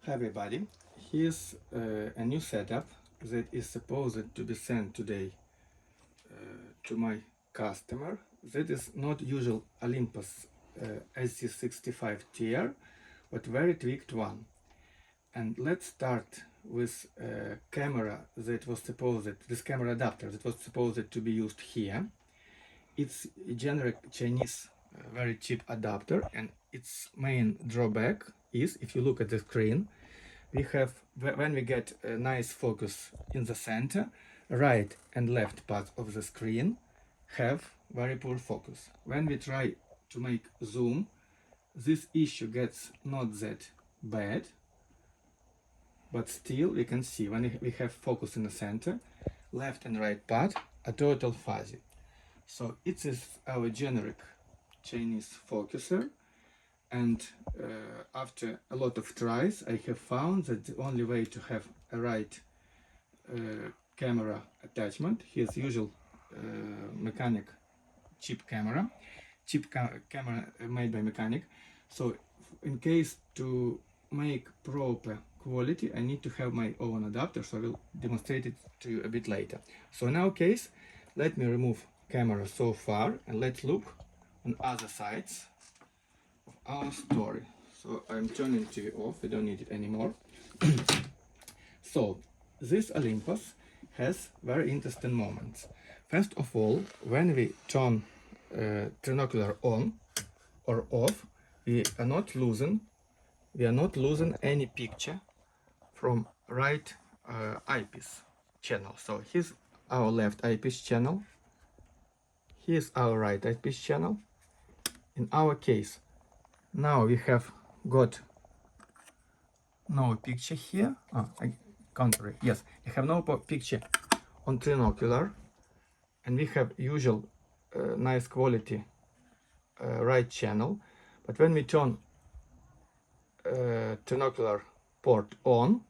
Hi everybody, here's a new setup that is supposed to be sent today to my customer. That is not usual Olympus sz61tr, but very tweaked one. And let's start with a camera that was supposed, this camera adapter that was supposed to be used here. It's a generic Chinese very cheap adapter, and its main drawback is, if you look at the screen, we have, when we get a nice focus in the center, right and left part of the screen have very poor focus. When we try to make zoom, this issue gets not that bad, but still we can see when we have focus in the center, left and right part are total fuzzy. So it is our generic Chinese focuser, and after a lot of tries I have found that the only way to have a right camera attachment, here's usual mechanic cheap camera made by mechanic. So in case to make proper quality I need to have my own adapter, so I will demonstrate it to you a bit later. So in our case, let me remove camera so far and let's look on other sides of our story. So I'm turning TV off, we don't need it anymore. So this Olympus has very interesting moments. First of all, when we turn trinocular on or off, we are not losing any picture from right eyepiece channel. So here's our left eyepiece channel, here's our right eyepiece channel. In our case, now we have got no picture here. Contrary, yes, we have no picture on trinocular, and we have usual nice quality right channel. But when we turn trinocular port on,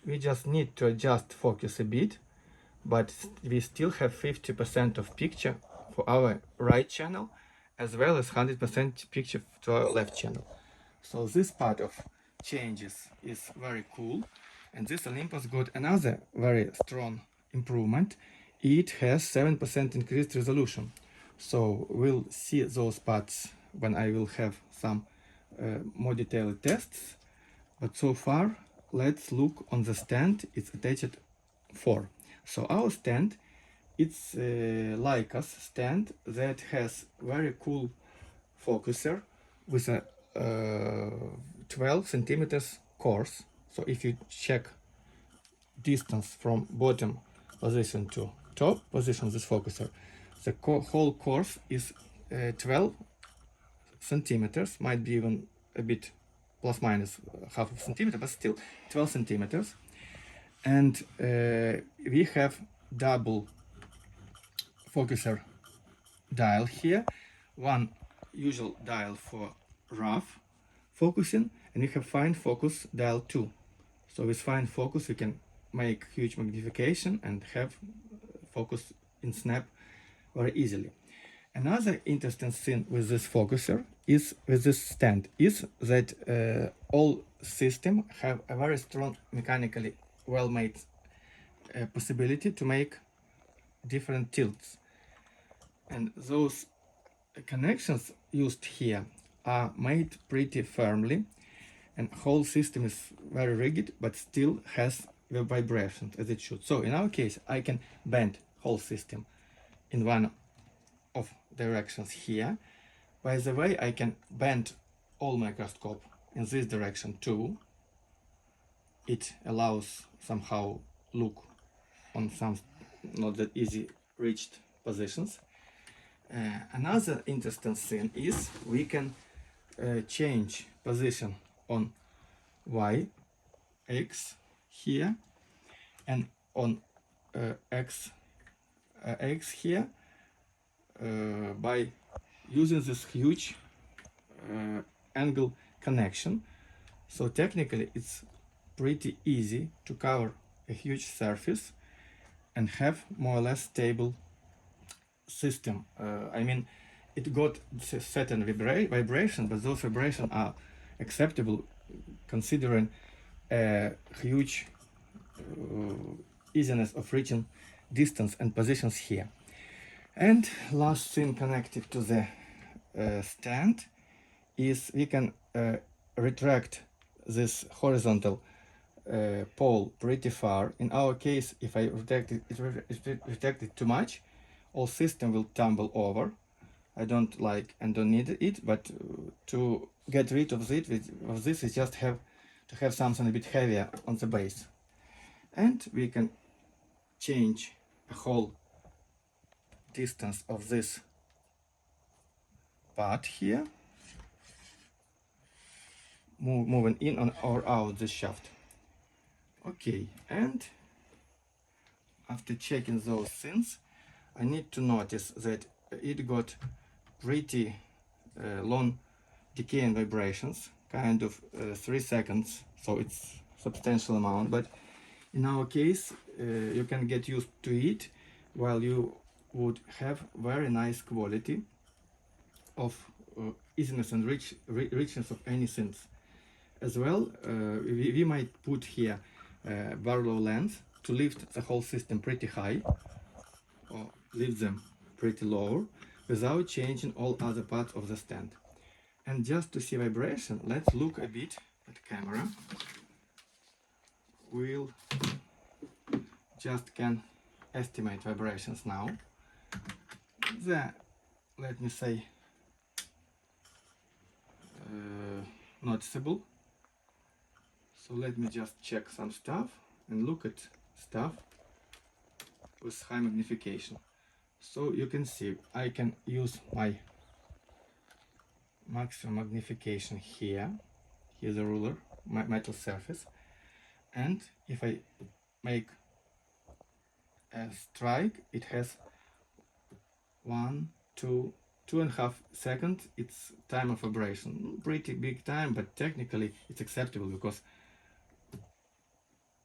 we just need to adjust focus a bit, but we still have 50% of picture for our right channel, as well as 100% picture to our left channel. So this part of changes is very cool, and this Olympus got another very strong improvement. It has 7% increased resolution. So we'll see those parts when I will have some more detailed tests. But so far, let's look on the stand it's attached for. So our stand, it's Leica's stand that has very cool focuser with a 12 centimeters course. So if you check distance from bottom position to top position of this focuser, the whole course is 12 centimeters, might be even a bit plus minus half of a centimeter, but still 12 centimeters. And we have double focuser dial here, one usual dial for rough focusing, and we have fine focus dial 2. So with fine focus we can make huge magnification and have focus in snap very easily. Another interesting thing with this focuser is, with this stand, is that all systems have a very strong mechanically well-made possibility to make different tilts, and those connections used here are made pretty firmly, and whole system is very rigid but still has the vibrations as it should. So in our case I can bend whole system in one of directions here. By the way, I can bend all microscope in this direction too. It allows somehow look on some not that easy reached positions. Another interesting thing is we can change position on Y, X here, and on X here by using this huge angle connection. So technically it's pretty easy to cover a huge surface and have more or less stable system. I mean, it got certain vibration, but those vibrations are acceptable considering a huge easiness of reaching distance and positions here. And last thing connected to the stand is we can retract this horizontal pole pretty far. In our case, if I retract it too much, all system will tumble over. I don't like and don't need it, but to get rid of this, we just have to have something a bit heavier on the base. And we can change the whole distance of this part here, moving in or out the shaft. Okay, and after checking those things, I need to notice that it got pretty long decaying vibrations, kind of 3 seconds, so it's substantial amount, but in our case you can get used to it, while you would have very nice quality of easiness and richness of any synth. As well, we might put here very low lens to lift the whole system pretty high, or lift them pretty low, without changing all other parts of the stand. And just to see vibration, let's look a bit at camera. We'll just can estimate vibrations now. Let me say, noticeable. So let me just check some stuff and look at stuff with high magnification. So you can see I can use my maximum magnification here. Here's a ruler, my metal surface, and if I make a strike, it has 1, 2, 2.5 seconds. It's time of vibration, pretty big time, but technically it's acceptable, because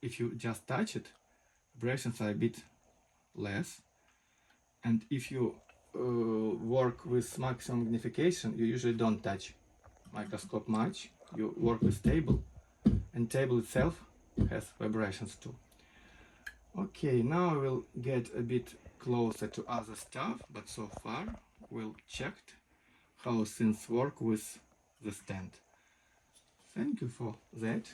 if you just touch it, vibrations are a bit less. And if you work with maximum magnification, you usually don't touch microscope much. You work with table, and table itself has vibrations too. Okay, now I will get a bit closer to other stuff, but so far we'll checked how things work with the stand. Thank you for that.